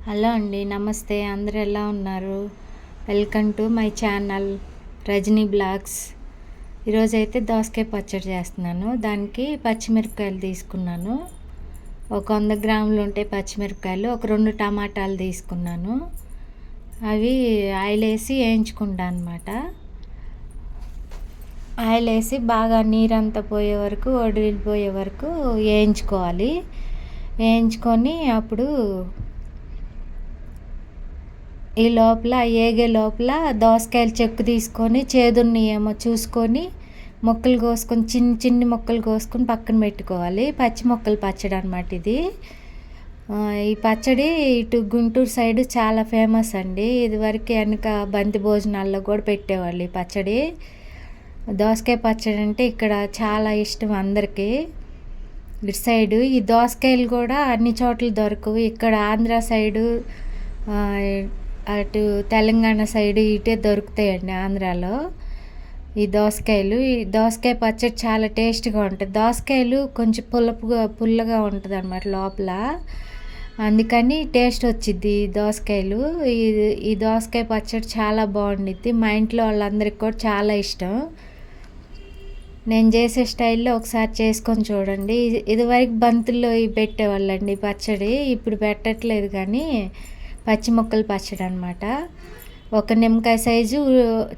Hello అండి, నమస్తే. అందరూ ఎలా ఉన్నారు? Welcome to my channel Rajani blogs. ఈరోజైతే దోసకాయ పచ్చడి చేస్తున్నాను. దానికి పచ్చిమిరపకాయలు తీసుకున్నాను. ఒక 100 గ్రాములు ఉంటాయి పచ్చిమిరపకాయలు. ఒక 2 టమాటాలు తీసుకున్నాను. అవి ఆయిల్ వేసి వేయించుకుంటాను అనమాట. ఆయిల్ వేసి బాగా నీరంతా పోయే వరకు, వడిలిపోయే వరకు వేయించుకోవాలి. వేయించుకొని అప్పుడు ఈ లోపల ఏగే లోపల దోసకాయలు చెక్కు తీసుకొని చేదున్నాయేమో చూసుకొని ముక్కలు కోసుకొని చిన్ని ముక్కలు కోసుకొని పక్కన పెట్టుకోవాలి. పచ్చి ముక్కలు పచ్చడి అనమాట ఇది. ఈ పచ్చడి ఇటు గుంటూరు సైడు చాలా ఫేమస్ అండి. ఇదివరకు వెనక బంతి భోజనాల్లో కూడా పెట్టేవాళ్ళు ఈ పచ్చడి. దోసకాయ పచ్చడి అంటే ఇక్కడ చాలా ఇష్టం అందరికీ. ఇటు సైడు ఈ దోసకాయలు కూడా అన్ని చోట్ల దొరకవు. ఇక్కడ ఆంధ్ర సైడు, అటు తెలంగాణ సైడు ఇటే దొరుకుతాయండి ఆంధ్రాలో ఈ దోసకాయలు. ఈ దోసకాయ పచ్చడి చాలా టేస్ట్గా ఉంటుంది. దోసకాయలు కొంచెం పుల్లగా ఉంటుంది అన్నమాట లోపల, అందుకని టేస్ట్ వచ్చిద్ది ఈ దోసకాయలు. ఈ దోసకాయ పచ్చడి చాలా బాగుండిద్ది. మా ఇంట్లో వాళ్ళందరికీ కూడా చాలా ఇష్టం. నేను చేసే స్టైల్లో ఒకసారి చేసుకొని చూడండి. ఇదివరకు బంతుల్లో ఇవి పెట్టేవాళ్ళండి పచ్చడి, ఇప్పుడు పెట్టట్లేదు. కానీ పచ్చి ముక్కలు పచ్చడి అనమాట. ఒక నిమ్మకాయ సైజు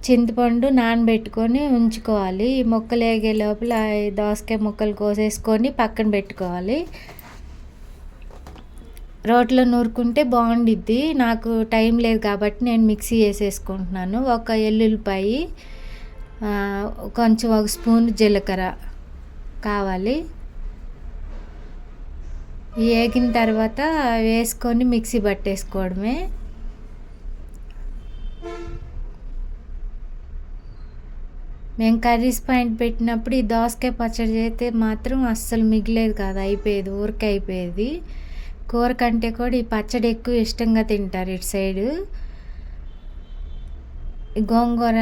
చింతపండు నానబెట్టుకొని ఉంచుకోవాలి. ఈ ముక్కలు వేగే లోపల దోసకాయ ముక్కలు కోసేసుకొని పక్కన పెట్టుకోవాలి. రోట్లో నూరుకుంటే బాగుండిద్ది. నాకు టైం లేదు కాబట్టి నేను మిక్సీ వేసేసుకుంటున్నాను. ఒక ఎల్లుల్లిపాయి, కొంచెం ఒక స్పూన్ జీలకర్ర కావాలి. వేగిన తర్వాత వేసుకొని మిక్సీ పట్టేసుకోవడమే. మేము కర్రీస్ పాయింట్ పెట్టినప్పుడు ఈ దోసకాయ పచ్చడి చేస్తే మాత్రం అస్సలు మిగిలేదు కాదు, అయిపోయేది, ఊరికే అయిపోయేది. కూర కంటే కూడా ఈ పచ్చడి ఎక్కువ ఇష్టంగా తింటారు ఇటు సైడు. గోంగూర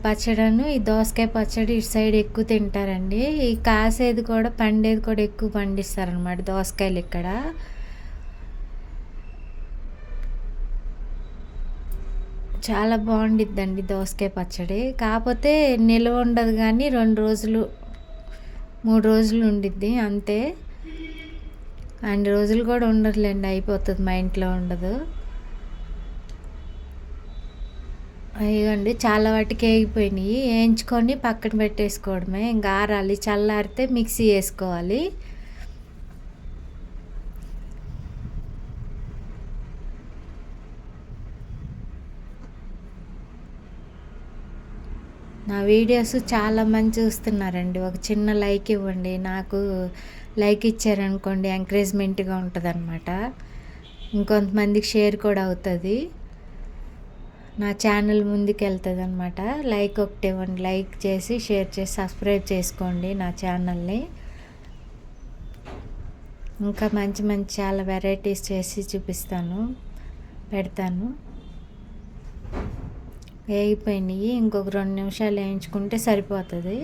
పచ్చడిను ఈ దోసకాయ పచ్చడి ఇటు సైడ్ ఎక్కువ తింటారండి. ఈ కాసేది కూడా పండేది కూడా ఎక్కువ పండిస్తారనమాట దోసకాయలు ఇక్కడ. చాలా బాగుండిద్దండి దోసకాయ పచ్చడి. కాకపోతే నిల్వ ఉండదు, కానీ 2 రోజులు 3 రోజులు ఉండిద్ది అంతే. అన్ని రోజులు కూడా ఉండదులేండి, అయిపోతుంది, మా ఇంట్లో ఉండదు. ఇవ్వండి, చాలా వాటికి వేగిపోయినాయి. వేయించుకొని పక్కన పెట్టేసుకోవడమే. ఇంకా ఆరాలి, చల్లారితే మిక్సీ వేసుకోవాలి. నా వీడియోస్ చాలామంది చూస్తున్నారండి. ఒక చిన్న లైక్ ఇవ్వండి. నాకు లైక్ ఇచ్చారనుకోండి ఎంకరేజ్మెంట్గా ఉంటుంది అనమాట. ఇంకొంతమందికి షేర్ కూడా అవుతుంది, నా ఛానల్ ముందుకు వెళ్తుంది అనమాట. లైక్ ఒకటి ఇవ్వండి. లైక్ చేసి షేర్ చేసి సబ్స్క్రైబ్ చేసుకోండి నా ఛానల్ని. ఇంకా మంచి చాలా వెరైటీస్ చేసి చూపిస్తాను, పెడతాను. వేగిపోయినాయి. ఇంకొక 2 నిమిషాలు వేయించుకుంటే సరిపోతుంది.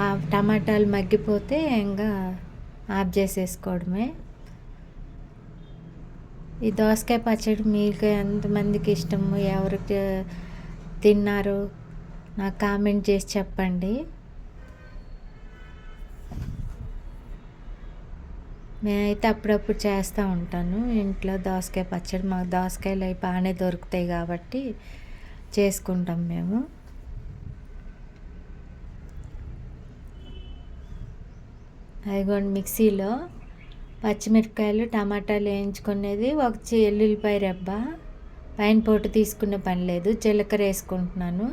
ఆ టమాటాలు మగ్గిపోతే ఇంకా ఆఫ్ చేసేసుకోవడమే. ఈ దోసకాయ పచ్చడి మీకు ఎంతమందికి ఇష్టము, ఎవరికి తిన్నారు నాకు కామెంట్ చేసి చెప్పండి. నేనైతే అప్పుడప్పుడు చేస్తూ ఉంటాను ఇంట్లో దోసకాయ పచ్చడి. మాకు దోసకాయలు అవి బాగానే దొరుకుతాయి కాబట్టి చేసుకుంటాం మేము. అదిగోండి, మిక్సీలో పచ్చిమిరపకాయలు టమాటాలు వేయించుకునేది, ఒక ఎల్లుల్లిపాయ రెబ్బ, పైన పొట్టు తీసుకునే పని లేదు, జీలకర్ర వేసుకుంటున్నాను.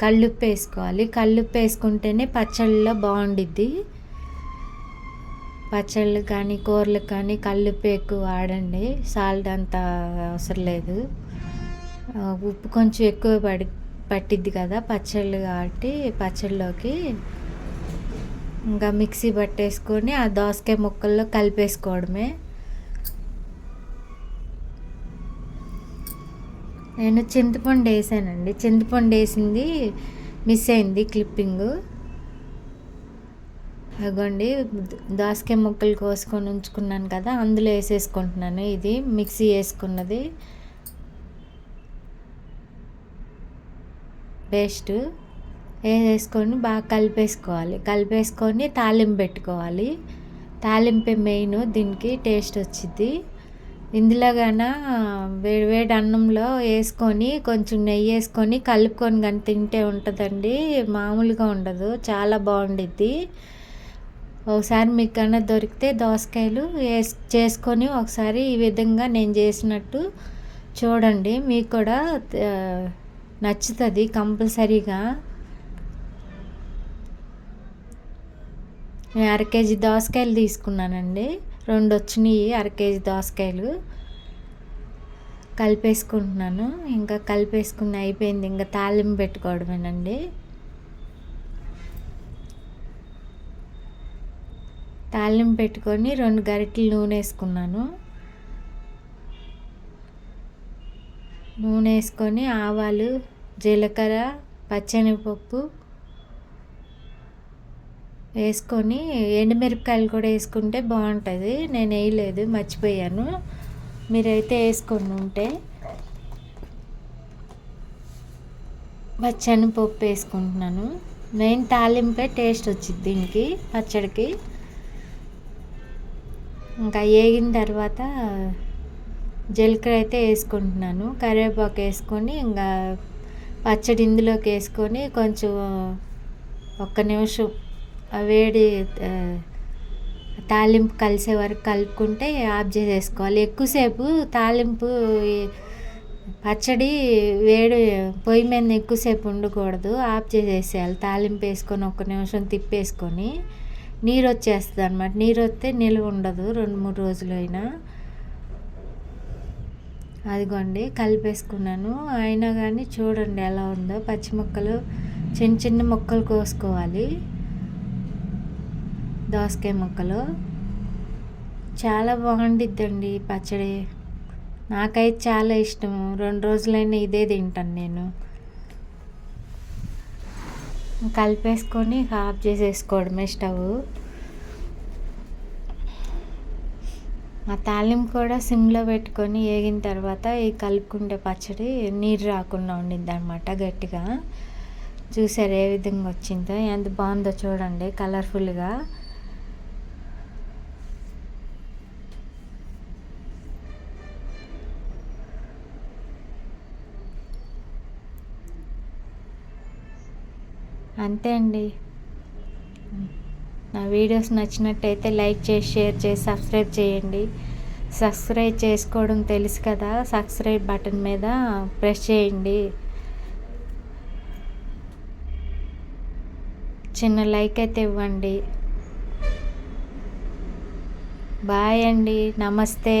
కల్లుప్పు వేసుకోవాలి. కల్లుప్పు వేసుకుంటేనే పచ్చళ్ళలో బాగుండిద్ది. పచ్చళ్ళు కానీ కూరలకు కానీ కల్లుప్పు ఎక్కువ వాడండి, సాల్ట్ అంత అవసరం లేదు. ఉప్పు కొంచెం ఎక్కువ పట్టిద్ది కదా పచ్చళ్ళు కాబట్టి పచ్చళ్ళలోకి. ఇంకా మిక్సీ పట్టేసుకొని ఆ దోసకాయ ముక్కల్లో కలిపేసుకోవడమే. నేను చింతపండు వేసానండి. చింతపండు వేసింది మిస్ అయింది క్లిప్పింగు. అగోండి దోసకాయ ముక్కలు కోసుకొని ఉంచుకున్నాను కదా, అందులో వేసేసుకుంటున్నాను. ఇది మిక్సీ వేసుకున్నది పేస్ట్ వేసేసుకొని బాగా కలిపేసుకొని తాలింపు పెట్టుకోవాలి. తాలింపే మెయిన్, దీనికి టేస్ట్ వచ్చింది. ఇందులో గాన వేడి వేడి అన్నంలో వేసుకొని కొంచెం నెయ్యి వేసుకొని కలుపుకొని కానీ తింటే ఉంటుందండి, మామూలుగా ఉండదు, చాలా బాగుండిద్ది. ఒకసారి మీకు కన్నా దొరికితే దోసకాయలు చేసుకొని ఒకసారి ఈ విధంగా నేను చేసినట్టు చూడండి, మీకు కూడా నచ్చుతుంది కంపల్సరీగా. నేను 1/2 కేజీ దోసకాయలు తీసుకున్నానండి, 2 వచ్చినాయి 1/2 కేజీ దోసకాయలు. కలిపేసుకుంటున్నాను. ఇంకా కలిపేసుకుని అయిపోయింది, ఇంకా తాలింపు పెట్టుకోవడమేనండి. తాలింపు పెట్టుకొని 2 గరిటెలు నూనె వేసుకున్నాను. నూనె వేసుకొని ఆవాలు, జీలకర్ర, పచ్చెనగపప్పు వేసుకొని ఎండుమిరపకాయలు కూడా వేసుకుంటే బాగుంటుంది. నేను వేయలేదు, మర్చిపోయాను, మీరైతే వేసుకొని ఉంటే. పచ్చెనగపప్పు వేసుకుంటున్నాను. మెయిన్ తాలింపే టేస్ట్ వచ్చింది దీనికి, పచ్చడికి. ఇంకా వేగిన తర్వాత జీలకర్ర అయితే వేసుకుంటున్నాను, కరివేపాకు వేసుకొని ఇంకా పచ్చడి ఇందులోకి వేసుకొని కొంచెం 1 నిమిషం వేడి తాలింపు కలిసే వరకు కలుపుకుంటే ఆఫ్ చేసేసుకోవాలి. ఎక్కువసేపు తాలింపు పచ్చడి వేడి పొయ్యి మీద ఎక్కువసేపు ఉండకూడదు, ఆఫ్ చేసేసేయాలి. తాలింపు వేసుకొని 1 నిమిషం తిప్పేసుకొని నీరు వచ్చేస్తుంది అన్నమాట. నీరు వస్తే నిల్వ ఉండదు 2-3 రోజులు అయినా. అదిగోండి కలిపేసుకున్నాను. అయినా కానీ చూడండి ఎలా ఉందో, పచ్చి ముక్కలు చిన్న చిన్న ముక్కలు కోసుకోవాలి. దోసకాయ ముక్కలు చాలా బాగుండిద్దండి పచ్చడి, నాకైతే చాలా ఇష్టం. 2 రోజులైనా ఇదే తింటాను నేను. కలిపేసుకొని ఆఫ్ చేసేసుకోవడమే స్టవ్. ఆ తాలింపు కూడా సిమ్లో పెట్టుకొని వేగిన తర్వాత ఈ కలుపుకుంటే పచ్చడి నీరు రాకుండా ఉండిద్ది అనమాట గట్టిగా. చూసారు ఏ విధంగా వచ్చిందో, ఎంత బాగుందో చూడండి కలర్ఫుల్గా. అంతే అండి. నా వీడియోస్ నచ్చినట్టయితే లైక్ చేసి, షేర్ చేసి, సబ్స్క్రైబ్ చేయండి. సబ్స్క్రైబ్ చేసుకోవడం తెలుసు కదా, సబ్స్క్రైబ్ బటన్ మీద ప్రెస్ చేయండి. చిన్న లైక్ అయితే ఇవ్వండి. బాయ్ అండి, నమస్తే.